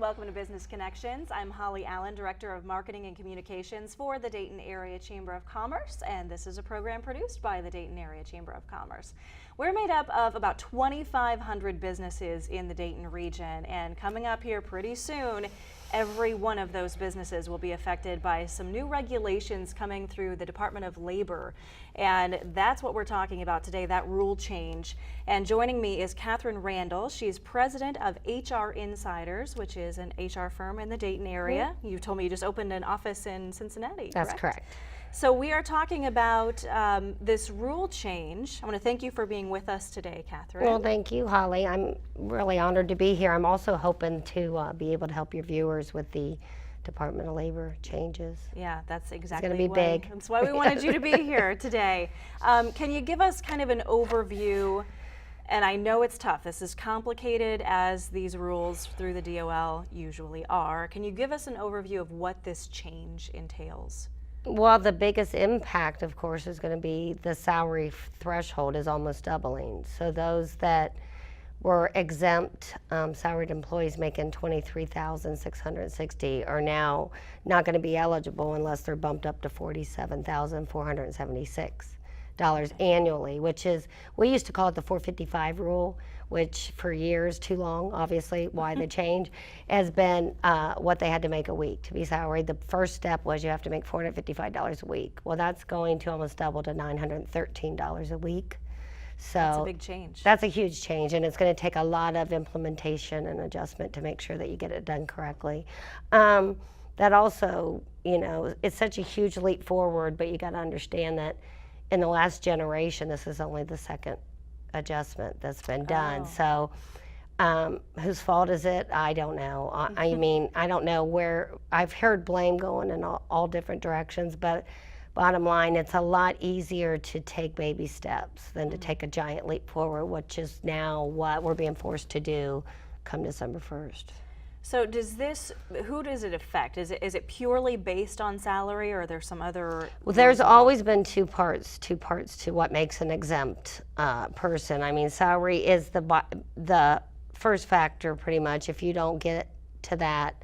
welcome to Business Connections. I'm Holly Allen, Director of Marketing and Communications for the Dayton Area Chamber of Commerce, and this is a program produced by the Dayton Area Chamber of Commerce. We're made up of about 2,500 businesses in the Dayton region, and coming up here pretty soon, every one of those businesses will be affected by some new regulations coming through the Department of Labor. And that's what we're talking about today, that rule change. And joining me is Catherine Randall. She's president of HR Insiders, which is an HR firm in the Dayton area. You told me you just opened an office in Cincinnati, That's correct. So we are talking about this rule change. I want to thank you for being with us today, Catherine. Well, thank you, Holly. I'm really honored to be here. I'm also hoping to be able to help your viewers with the Department of Labor changes. Yeah, that's exactly it's going to be big. That's why we wanted you to be here today. Can you give us kind of an overview? And I know it's tough. This is complicated as these rules through the DOL usually are. Can you give us an overview of what this change entails? Well, the biggest impact, of course, is going to be the salary threshold is almost doubling. So those that were exempt salaried employees making $23,660 are now not going to be eligible unless they're bumped up to $47,476 annually, which is, we used to call it the 455 rule, which for years, too long, obviously, why the change, has been what they had to make a week to be salaried. The first step was you have to make $455 a week. Well, that's going to almost double to $913 a week. So that's a big change. That's a huge change, and it's going to take a lot of implementation and adjustment to make sure that you get it done correctly. That also, you know, it's such a huge leap forward, but you got to understand that in the last generation, this is only the second adjustment that's been done. So whose fault is it? I don't know. I mean, I don't know where. I've heard blame going in all different directions, but bottom line, it's a lot easier to take baby steps than to take a giant leap forward, which is now what we're being forced to do come December 1st. So who does it affect? Is it purely based on salary, or are there some other? Well, there's always been two parts to what makes an exempt person. I mean, salary is the first factor pretty much. If you don't get to that,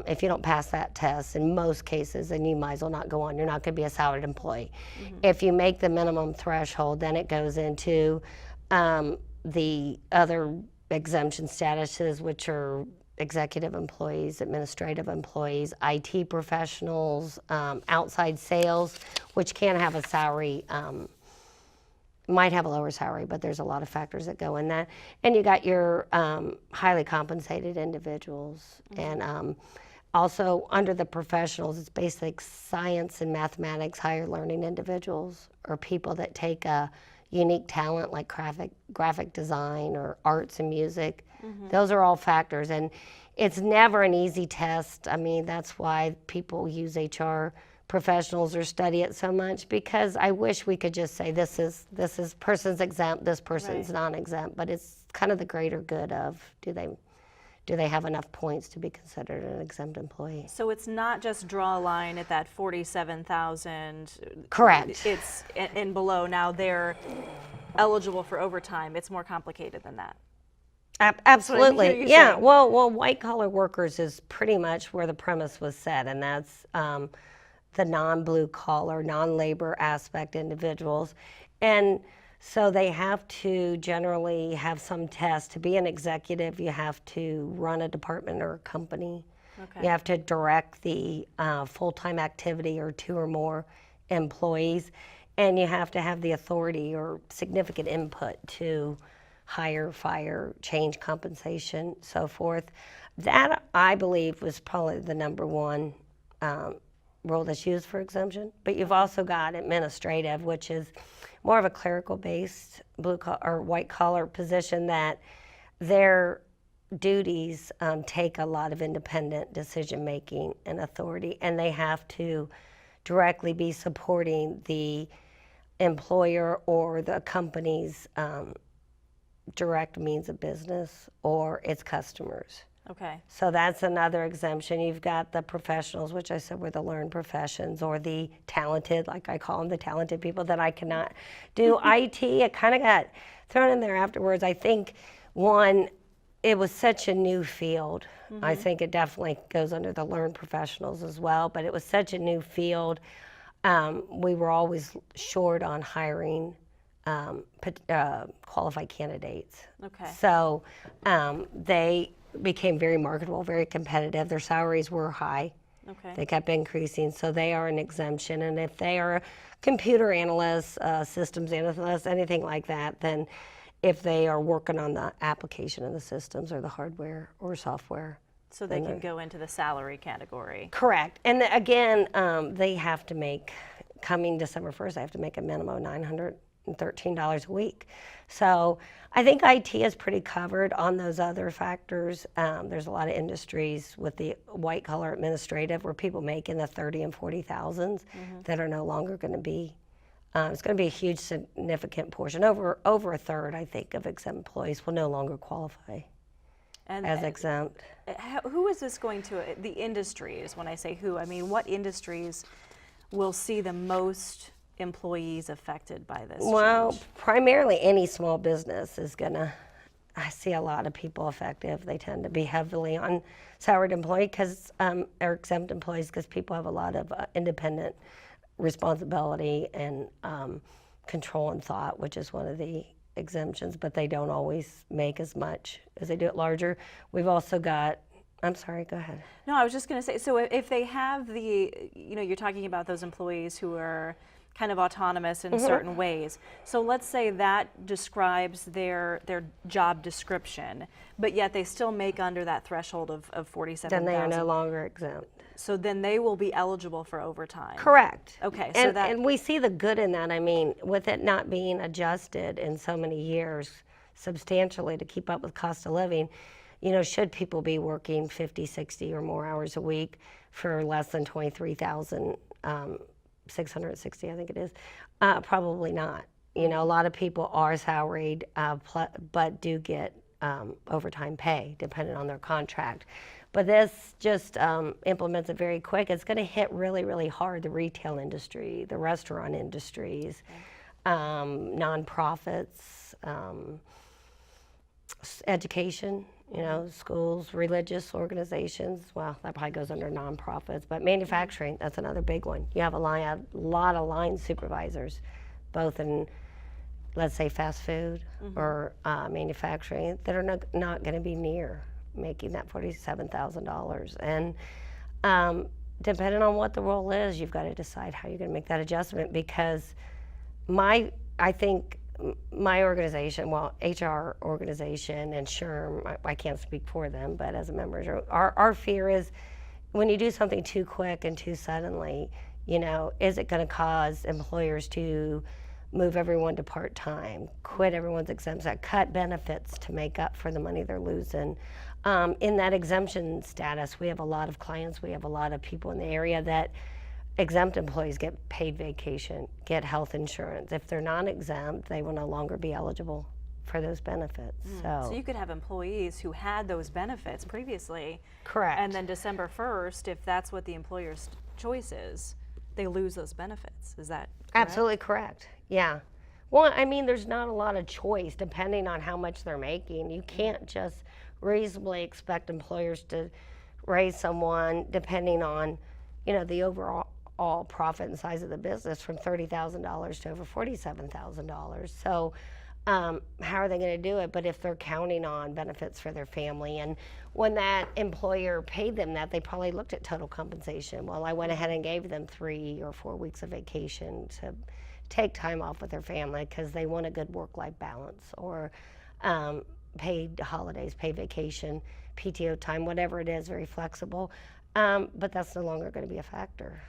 if you don't pass that test in most cases, then you might as well not go on. You're not going to be a salaried employee. If you make the minimum threshold, then it goes into the other exemption statuses, which are executive employees, administrative employees, IT professionals, outside sales, which can have a salary, might have a lower salary, but there's a lot of factors that go in that. And you got your highly compensated individuals. And also under the professionals, it's basic science and mathematics, higher learning individuals, or people that take a unique talent like graphic design or arts and music. Those are all factors, and it's never an easy test. I mean, that's why people use HR professionals or study it so much, because I wish we could just say this is person's exempt, this person's non-exempt, but it's kind of the greater good of do they have enough points to be considered an exempt employee. So it's not just draw a line at that 47,000. Correct. It's and below. Now they're eligible for overtime. It's more complicated than that. Absolutely. Yeah. Well, white collar workers is pretty much where the premise was set, and that's the non-blue collar, non-labor aspect individuals, and so they have to generally have some test. To be an executive, you have to run a department or a company. You have to direct the full-time activity or 2 or more employees, and you have to have the authority or significant input to hire, fire, change compensation, so forth. That, I believe, was probably the number one rule that's used for exemption. But you've also got administrative, which is more of a clerical-based blue collar or white collar position, that their duties take a lot of independent decision making and authority, and they have to directly be supporting the employer or the company's direct means of business or its customers. Okay. So that's another exemption. You've got the professionals, which I said were the learned professions, or the talented, like I call them, the talented people that I cannot do IT. It kind of got thrown in there afterwards. I think one, it was such a new field. I think it definitely goes under the learned professionals as well, but it was such a new field. We were always short on hiring qualified candidates. Okay. So they became very marketable, very competitive. Their salaries were high. Okay. They kept increasing, so they are an exemption. And if they are a computer analyst, systems analyst, anything like that, then if they are working on the application of the systems or the hardware or software. So they can go into the salary category. Correct. And again, they have to make, coming December 1st, they have to make a minimum of $913 a week. So I think IT is pretty covered on those other factors. There's a lot of industries with the white collar administrative where people make in the 30 and 40 thousands that are no longer going to be. It's going to be a huge, significant portion. Over a third, I think, of exempt employees will no longer qualify as exempt. Who is this going to? The industries. When I say who, I mean what industries will see the most employees affected by this Well, change? primarily any small business is going to. I see a lot of people affected. They tend to be heavily on salaried employee or exempt employees because people have a lot of independent responsibility and control and thought, which is one of the exemptions, but they don't always make as much as they do it larger. We've also got, I'm sorry, go ahead. No, I was just going to say, so if they have you're talking about those employees who are kind of autonomous in certain ways. So let's say that describes their job description, but yet they still make under that threshold of 47,000. Then they are no longer exempt. So then they will be eligible for overtime. Correct. Okay, so and we see the good in that. I mean, with it not being adjusted in so many years substantially to keep up with cost of living, should people be working 50, 60 or more hours a week for less than 23,660, I think it is, probably not. A lot of people are salaried, but do get overtime pay depending on their contract. But this just implements it very quick. It's going to hit really, really hard the retail industry, the restaurant industries, nonprofits, education, schools, religious organizations. Well, that probably goes under nonprofits. But manufacturing, that's another big one. You have a lot of line supervisors, both in, let's say, fast food or manufacturing, that are not going to be near making that $47,000. And depending on what the role is, you've got to decide how you're going to make that adjustment, because I think my organization, HR organization and SHRM, I can't speak for them, but as a member, our fear is when you do something too quick and too suddenly, is it going to cause employers to move everyone to part-time, quit everyone's exempts, cut benefits to make up for the money they're losing? In that exemption status, we have a lot of clients, we have a lot of people in the area that exempt employees get paid vacation, get health insurance. If they're non-exempt, they will no longer be eligible for those benefits. So you could have employees who had those benefits previously. Correct. And then December 1st, if that's what the employer's choice is, they lose those benefits. Is that correct? Absolutely correct. Yeah. Well, I mean, there's not a lot of choice depending on how much they're making. You can't just reasonably expect employers to raise someone depending on, the overall profit and size of the business from $30,000 to over $47,000. So how are they going to do it? But if they're counting on benefits for their family, and when that employer paid them that, they probably looked at total compensation. Well, I went ahead and gave them 3 or 4 weeks of vacation to take time off with their family because they want a good work-life balance, or paid holidays, paid vacation, PTO time, whatever it is, very flexible. But that's no longer going to be a factor.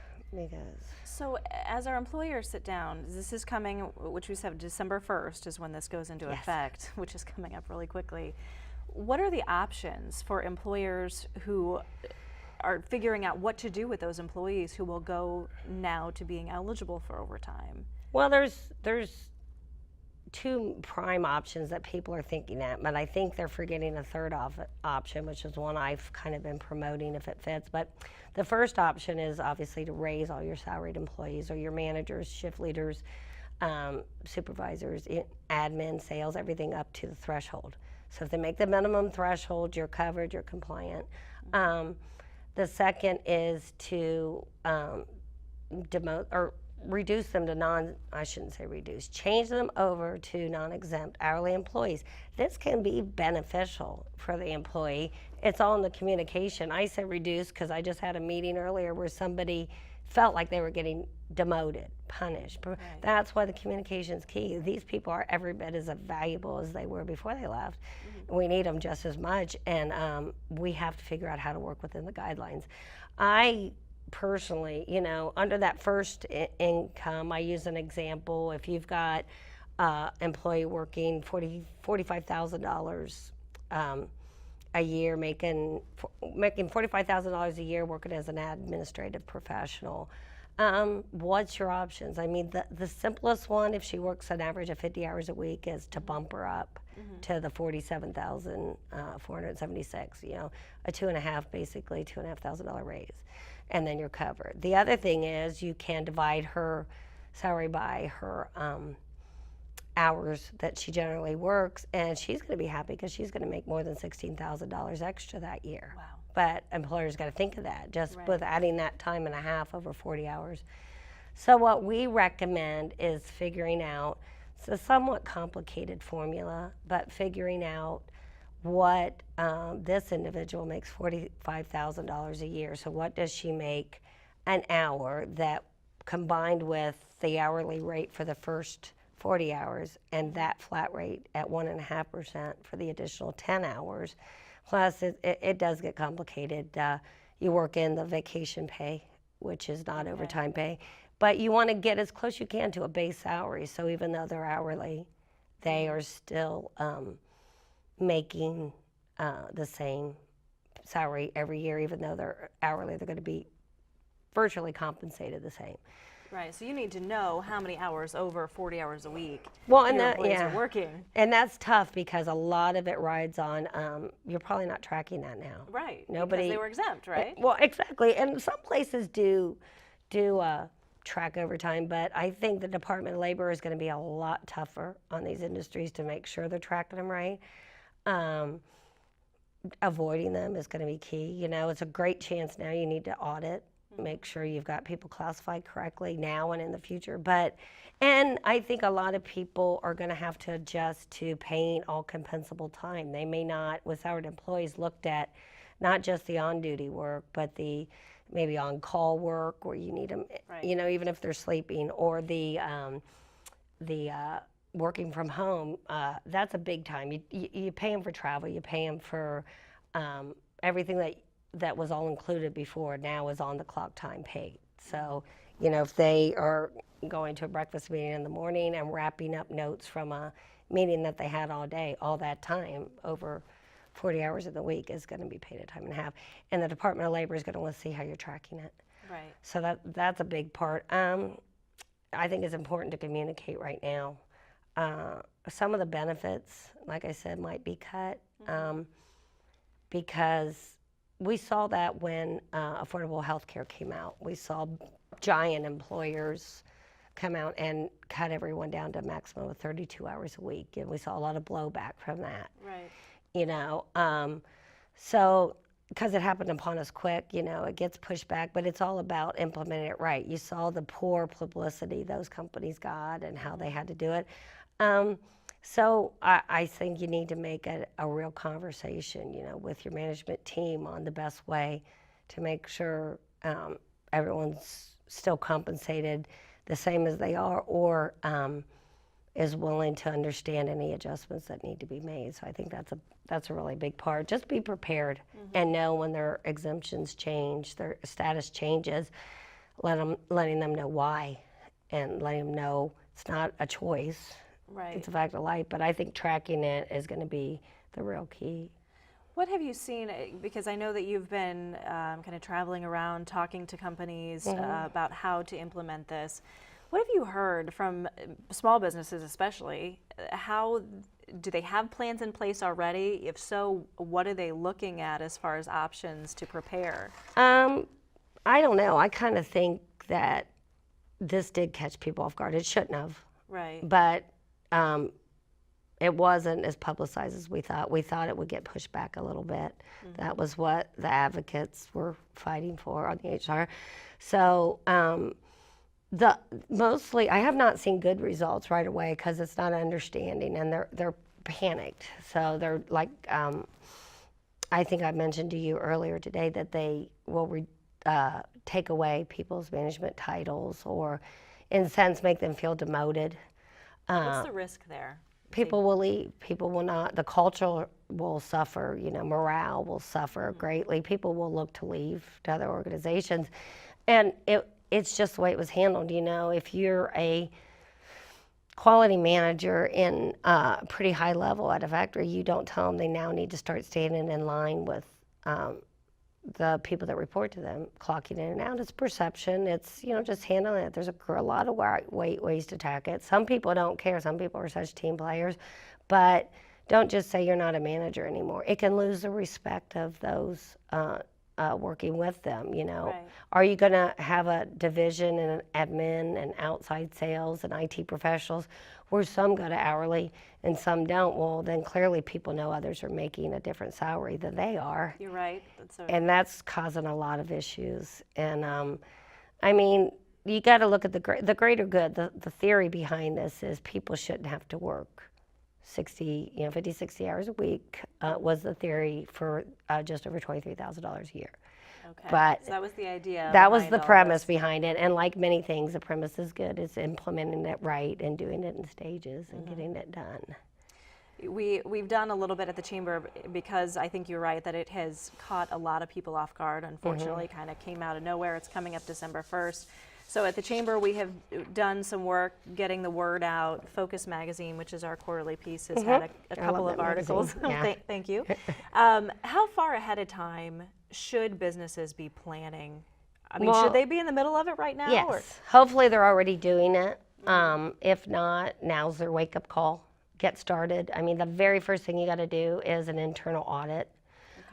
So as our employers sit down, this is coming, which we said December 1st is when this goes into effect, which is coming up really quickly. What are the options for employers who are figuring out what to do with those employees who will go now to being eligible for overtime? Well, there's 2 prime options that people are thinking at, but I think they're forgetting a third option, which is one I've kind of been promoting if it fits. But the first option is obviously to raise all your salaried employees or your managers, shift leaders, supervisors, admin, sales, everything up to the threshold. So if they make the minimum threshold, you're covered, you're compliant. The second is to demote or reduce them to I shouldn't say reduce, change them over to non-exempt hourly employees. This can be beneficial for the employee. It's all in the communication. I say reduce because I just had a meeting earlier where somebody felt like they were getting demoted, punished. Right. That's why the communication is key. These people are every bit as valuable as they were before they left. We need them just as much, and we have to figure out how to work within the guidelines. I personally, under that first income, I use an example. If you've got employee working $45,000 a year, making $45,000 a year, working as an administrative professional, what's your options? I mean, the simplest one, if she works an average of 50 hours a week, is to bump her up to the $47,476. A $2,500 raise, and then you're covered. The other thing is you can divide her salary by her hours that she generally works, and she's going to be happy because she's going to make more than $16,000 extra that year. Wow. But employers got to think of that, just with adding that time and a half over 40 hours. So what we recommend is figuring out, it's a somewhat complicated formula, but figuring out what this individual makes $45,000 a year. So what does she make an hour that combined with the hourly rate for the first 40 hours and that flat rate at 1.5% for the additional 10 hours. Plus, it does get complicated. You work in the vacation pay, which is not overtime pay, but you want to get as close you can to a base salary. So even though they're hourly, they are still making the same salary every year. Even though they're hourly, they're going to be virtually compensated the same. Right, so you need to know how many hours over 40 hours a week your employees are working. And that's tough because a lot of it rides on, you're probably not tracking that now. Right, Nobody, because they were exempt, right? Well, exactly, and some places do track overtime, but I think the Department of Labor is going to be a lot tougher on these industries to make sure they're tracking them right. Avoiding them is going to be key. It's a great chance now. You need to audit. Make sure you've got people classified correctly now and in the future. And I think a lot of people are going to have to adjust to paying all compensable time. They may not, with salaried employees, looked at not just the on-duty work, but the maybe on-call work where you need them, even if they're sleeping, or the working from home. That's a big time. You pay them for travel. You pay them for everything that was all included before, now is on the clock time paid. So, if they are going to a breakfast meeting in the morning and wrapping up notes from a meeting that they had all day, all that time over 40 hours of the week is going to be paid at time and a half. And the Department of Labor is going to want to see how you're tracking it. Right. So that's a big part. I think it's important to communicate right now. Some of the benefits, like I said, might be cut because we saw that when affordable health care came out. We saw giant employers come out and cut everyone down to a maximum of 32 hours a week. And we saw a lot of blowback from that. Right. So because it happened upon us quick, it gets pushed back, but it's all about implementing it right. You saw the poor publicity those companies got and how they had to do it. So I think you need to make a real conversation, with your management team on the best way to make sure everyone's still compensated the same as they are, or is willing to understand any adjustments that need to be made. So I think that's a really big part. Just be prepared and know when their exemptions change, their status changes, letting them know why, and letting them know it's not a choice. Right. It's a fact of life, but I think tracking it is going to be the real key. What have you seen, because I know that you've been kind of traveling around talking to companies about how to implement this. What have you heard from small businesses especially? How do they have plans in place already? If so, what are they looking at as far as options to prepare? I don't know. I kind of think that this did catch people off guard. It shouldn't have. Right. But it wasn't as publicized as we thought. We thought it would get pushed back a little bit. That was what the advocates were fighting for on the HR. So mostly, I have not seen good results right away because it's not understanding, and they're panicked. So they're like, I think I mentioned to you earlier today that they will take away people's management titles, or in a sense make them feel demoted. What's the risk there? People will leave. People will not. The culture will suffer. Morale will suffer greatly. People will look to leave to other organizations, and it's just the way it was handled. If you're a quality manager in pretty high level at a factory, you don't tell them they now need to start standing in line with the people that report to them, clocking in and out. It's perception. It's just handling it. There's a lot of ways to attack it. Some people don't care. Some people are such team players, but don't just say you're not a manager anymore. It can lose the respect of those working with them. Right. Are you going to have a division and an admin and outside sales and IT professionals where some go to hourly and some don't? Well, then clearly people know others are making a different salary than they are. You're right. And that's causing a lot of issues. And you got to look at the greater good. The theory behind this is people shouldn't have to work 50, 60 hours a week was the theory for just over $23,000 a year. Okay. But so that was the idea. That was the premise behind it. And like many things, the premise is good. It's implementing it right and doing it in stages and getting it done. We've done a little bit at the Chamber because I think you're right that it has caught a lot of people off guard, unfortunately. Kind of came out of nowhere. It's coming up December 1st. So at the Chamber, we have done some work getting the word out. Focus Magazine, which is our quarterly piece, has had a couple of articles. Yeah. Thank you. How far ahead of time should businesses be planning? Should they be in the middle of it right now? Yes. Or? Hopefully they're already doing it. If not, now's their wake-up call. Get started. The very first thing you got to do is an internal audit.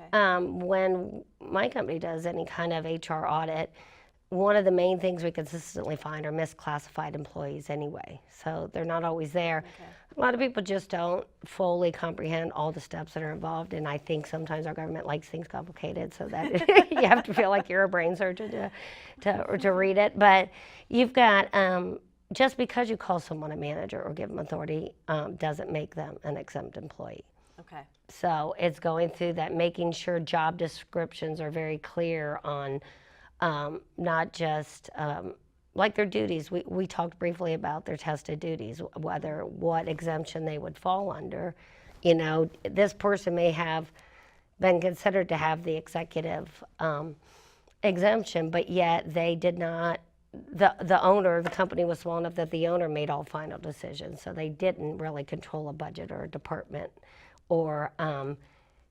Okay. When my company does any kind of HR audit, one of the main things we consistently find are misclassified employees anyway. So they're not always there. Okay. A lot of people just don't fully comprehend all the steps that are involved, and I think sometimes our government likes things complicated, so that you have to feel like you're a brain surgeon to read it. But you've got, just because you call someone a manager or give them authority doesn't make them an exempt employee. Okay. So it's going through that, making sure job descriptions are very clear on not just like their duties. We talked briefly about their tested duties, what exemption they would fall under. This person may have been considered to have the executive exemption, but yet they did not. The company was small enough that the owner made all final decisions, so they didn't really control a budget or a department, or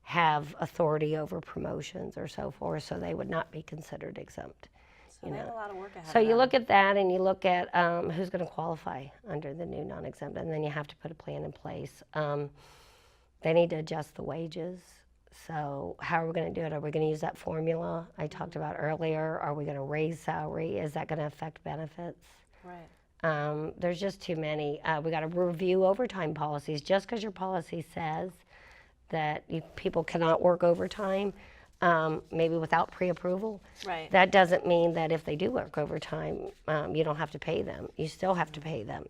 have authority over promotions or so forth, so they would not be considered exempt. So they have a lot of work ahead So of you them. look at that, and you look at who's going to qualify under the new non-exempt, and then you have to put a plan in place. They need to adjust the wages. So how are we going to do it? Are we going to use that formula I talked about earlier? Are we going to raise salary? Is that going to affect benefits? Right. There's just too many. We got to review overtime policies. Just because your policy says that people cannot work overtime, maybe without pre-approval, Right. that doesn't mean that if they do work overtime, you don't have to pay them. You still have to pay them.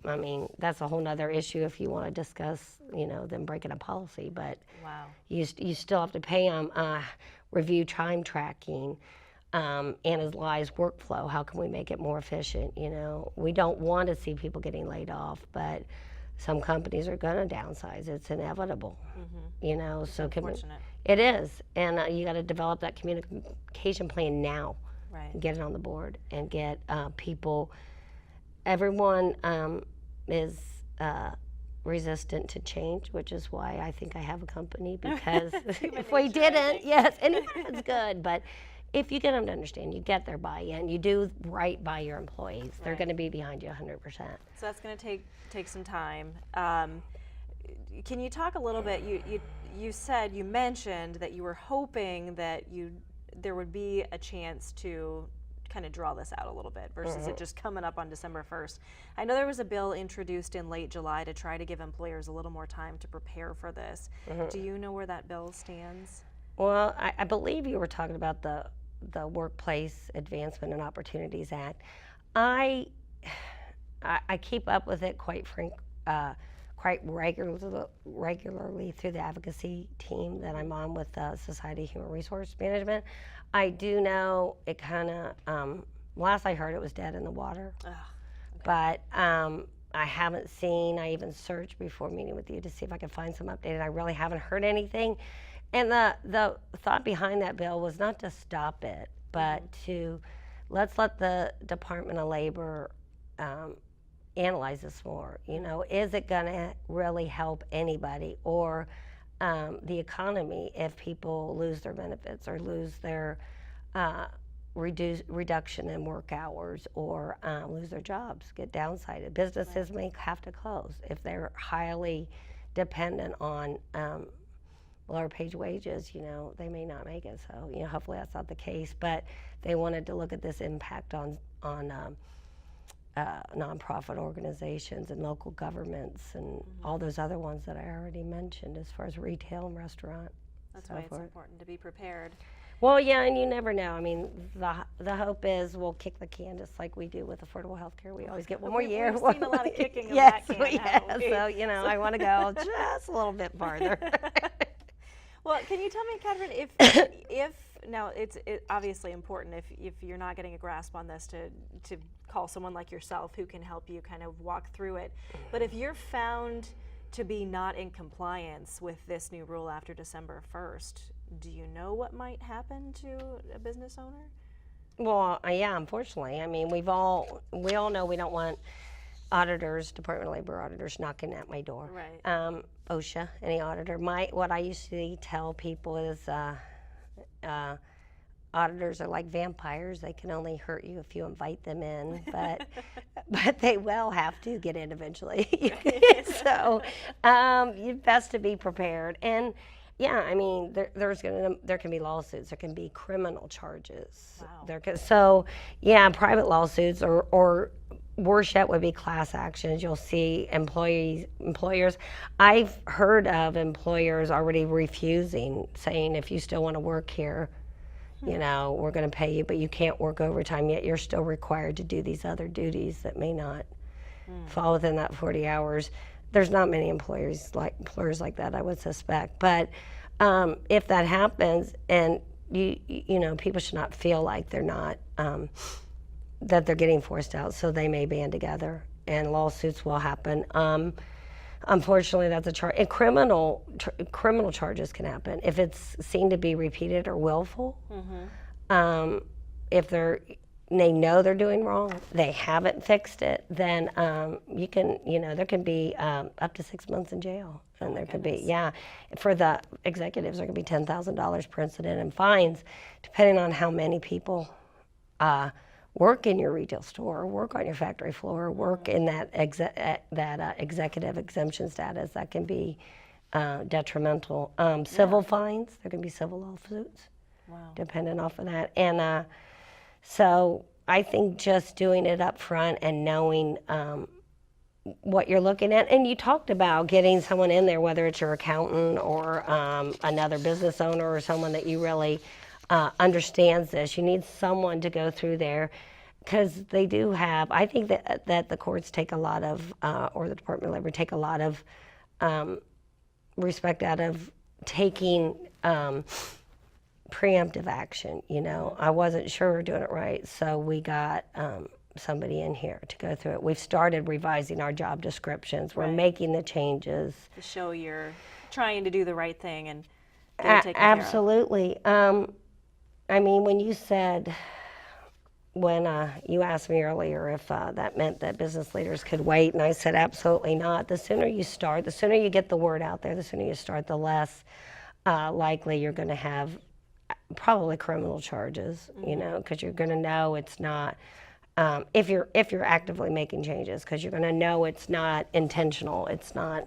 That's a whole nother issue if you want to discuss, them breaking a policy. But Wow. you still have to pay them. Review time tracking, analyze workflow. How can we make it more efficient? We don't want to see people getting laid off, but some companies are going to downsize. It's inevitable. So Unfortunate. it is, and you got to develop that communication plan now. Right. Get it on the board and get people. Everyone is resistant to change, which is why I think I have a company, because if we didn't, yes, and it's good, but if you get them to understand, you get their buy-in, you do right by your employees, they're Right. going to be behind you 100%. So that's going to take some time. Can you talk a little bit? You mentioned that you were hoping that there would be a chance to kind of draw this out a little bit versus it just coming up on December 1st. I know there was a bill introduced in late July to try to give employers a little more time to prepare for this. Do you know where that bill stands? Well, I believe you were talking about the Workplace Advancement and Opportunities Act. I keep up with it quite regularly through the advocacy team that I'm on with the Society of Human Resource Management. I do know it kind of, last I heard it was dead in the water. Okay. But I haven't seen, I even searched before meeting with you to see if I could find some updated. I really haven't heard anything. And the thought behind that bill was not to stop it, but to let's let the Department of Labor analyze this more. You know, is it going to really help anybody or the economy if people lose their benefits or lose their reduction in work hours or lose their jobs, get downsized? Businesses may have to close if they're highly dependent on lower paid wages. You know, they may not make it. So, you know, hopefully that's not the case. But they wanted to look at this impact on nonprofit organizations and local governments and all those other ones that I already mentioned as far as retail and restaurant. That's why it's important to be prepared. Well, yeah, and you never know. I mean, the hope is we'll kick the can just like we do with affordable health care. We always get one more year. We've seen a lot of kicking of yes, that can, yeah. So, you know, I want to go just a little bit farther. Well, can you tell me, Catherine, if now it's obviously important if you're not getting a grasp on this to call someone like yourself who can help you kind of walk through it. But if you're found to be not in compliance with this new rule after December 1st, do you know what might happen to a business owner? Well, yeah, unfortunately. I mean, we all know we don't want auditors, Department of Labor auditors, knocking at my door. Right. OSHA, any auditor. What I usually tell people is auditors are like vampires. They can only hurt you if you invite them in, but they will have to get in eventually. So you best to be prepared. And yeah, I mean, there can be lawsuits. There can be criminal charges. Wow. So yeah, private lawsuits or worse yet would be class actions. You'll see employers. I've heard of employers already refusing, saying if you still want to work here, you know, we're going to pay you, but you can't work overtime, yet you're still required to do these other duties that may not fall within that 40 hours. There's not many employers like that, I would suspect. But if that happens, and you know, people should not feel like they're not that they're getting forced out, so they may band together, and lawsuits will happen. Unfortunately, that's a charge. And criminal charges can happen if it's seen to be repeated or willful. If they know they're doing wrong, they haven't fixed it, then there can be up to 6 months in jail. And there could be, for the executives, there could be $10,000 per incident and fines, depending on how many people work in your retail store, work on your factory floor, work in that executive exemption status. That can be detrimental. Civil fines, there can be civil lawsuits, depending off of that. And so I think just doing it up front and knowing what you're looking at, and you talked about getting someone in there, whether it's your accountant or another business owner or someone that you really understands this. You need someone to go through there, because they do have, I think that the courts take a lot of, or the Department of Labor take a lot of respect out of taking preemptive action. You know, I wasn't sure we were doing it right, so we got somebody in here to go through it. We've started revising our job descriptions. We're making the changes. To show you're trying to do the right thing and get it taken care of. Absolutely. I mean, when you asked me earlier if that meant that business leaders could wait, and I said absolutely not. The sooner you start, the sooner you get the word out there, the sooner you start, the less likely you're going to have probably criminal charges, you know, because you're going to know it's not, if you're actively making changes, because you're going to know it's not intentional, it's not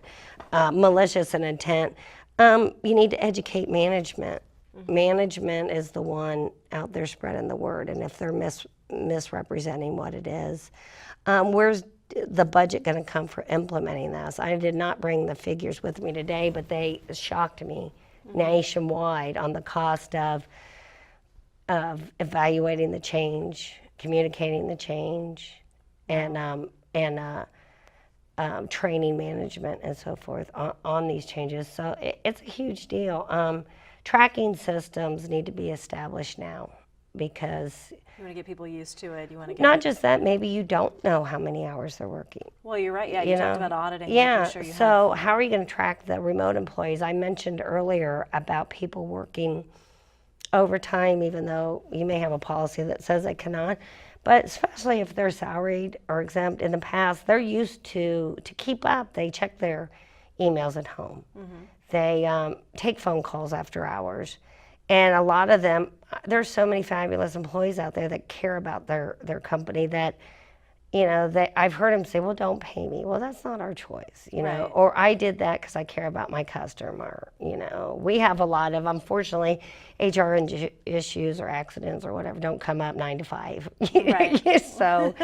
malicious in intent. You need to educate management. Management is the one out there spreading the word, and if they're misrepresenting what it is. Where's the budget going to come for implementing this? I did not bring the figures with me today, but they shocked me nationwide on the cost of evaluating the change, communicating the change, and training management and so forth on these changes. So it's a huge deal. Tracking systems need to be established now because you want to get people used to it. You want to get not just that, maybe you don't know how many hours they're working. Well, you're right. Yeah, you talked about auditing. Yeah. Making sure you So how are you going to track the remote employees? I mentioned earlier about people working overtime, even though you may have a policy that says they cannot. But especially if they're salaried or exempt, in the past, they're used to keep up. They check their emails at home. They take phone calls after hours. And a lot of them, there's so many fabulous employees out there that care about their company that, you know, I've heard them say, well, don't pay me. Well, that's not our choice, you know. Or I did that because I care about my customer, you know. We have a lot of, unfortunately, HR issues or accidents or whatever don't come up 9 to 5. So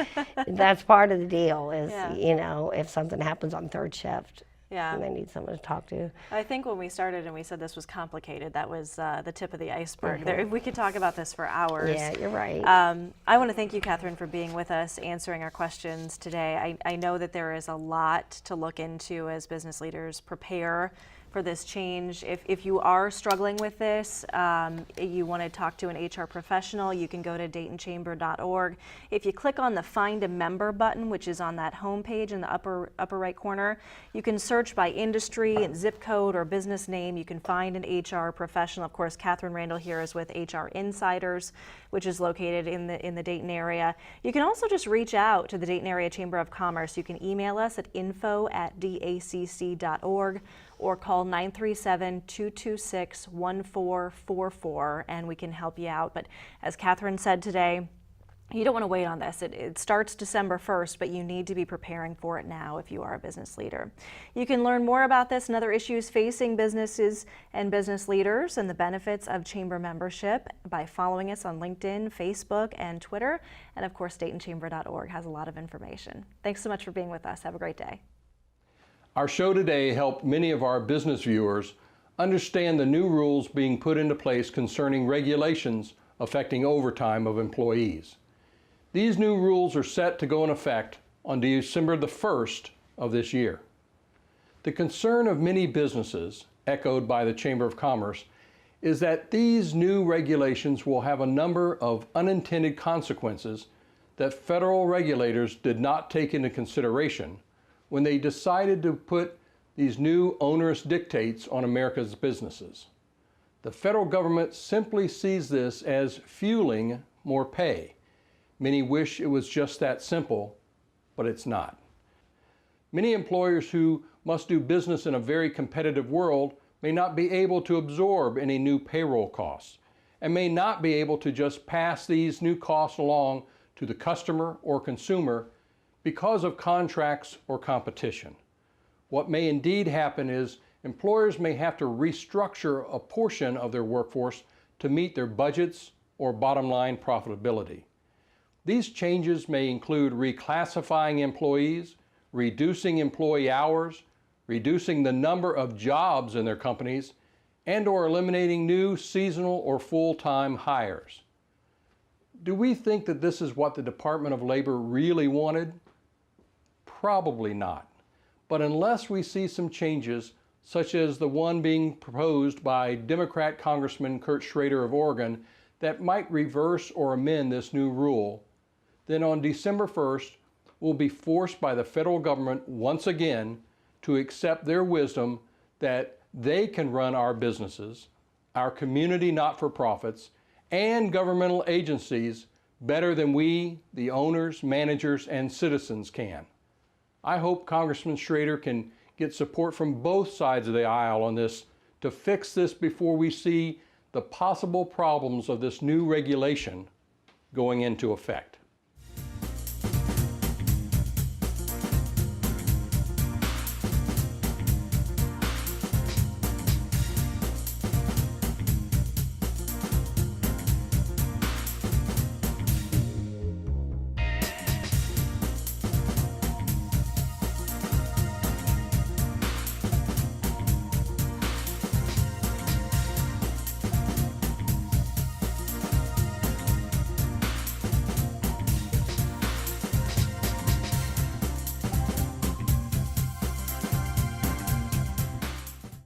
that's part of the deal is, you know, if something happens on third shift. And they need someone to talk to. I think when we started and we said this was complicated, that was the tip of the iceberg. We could talk about this for hours. Yeah, you're right. I want to thank you, Catherine, for being with us, answering our questions today. I know that there is a lot to look into as business leaders prepare for this change. If you are struggling with this, you want to talk to an HR professional, you can go to daytonchamber.org. If you click on the Find a Member button, which is on that home page in the upper right corner, you can search by industry and zip code or business name. You can find an HR professional. Of course, Catherine Randall here is with HR Insiders, which is located in the Dayton area. You can also just reach out to the Dayton Area Chamber of Commerce. You can email us at info@dacc.org or call 937-226-1444 and we can help you out. But as Catherine said today, you don't want to wait on this. It starts December 1st, but you need to be preparing for it now if you are a business leader. You can learn more about this and other issues facing businesses and business leaders and the benefits of chamber membership by following us on LinkedIn, Facebook, and Twitter. And of course, DaytonChamber.org has a lot of information. Thanks so much for being with us. Have a great day. Our show today helped many of our business viewers understand the new rules being put into place concerning regulations affecting overtime of employees. These new rules are set to go in effect on December the 1st of this year. The concern of many businesses, echoed by the Chamber of Commerce, is that these new regulations will have a number of unintended consequences that federal regulators did not take into consideration when they decided to put these new onerous dictates on America's businesses. The federal government simply sees this as fueling more pay. Many wish it was just that simple, but it's not. Many employers who must do business in a very competitive world may not be able to absorb any new payroll costs and may not be able to just pass these new costs along to the customer or consumer because of contracts or competition. What may indeed happen is employers may have to restructure a portion of their workforce to meet their budgets or bottom line profitability. These changes may include reclassifying employees, reducing employee hours, reducing the number of jobs in their companies, and/or eliminating new seasonal or full-time hires. Do we think that this is what the Department of Labor really wanted? Probably not. But unless we see some changes, such as the one being proposed by Democrat Congressman Kurt Schrader of Oregon, that might reverse or amend this new rule, then on December 1st, we'll be forced by the federal government once again to accept their wisdom that they can run our businesses, our community not-for-profits, and governmental agencies better than we, the owners, managers, and citizens can. I hope Congressman Schrader can get support from both sides of the aisle on this to fix this before we see the possible problems of this new regulation going into effect.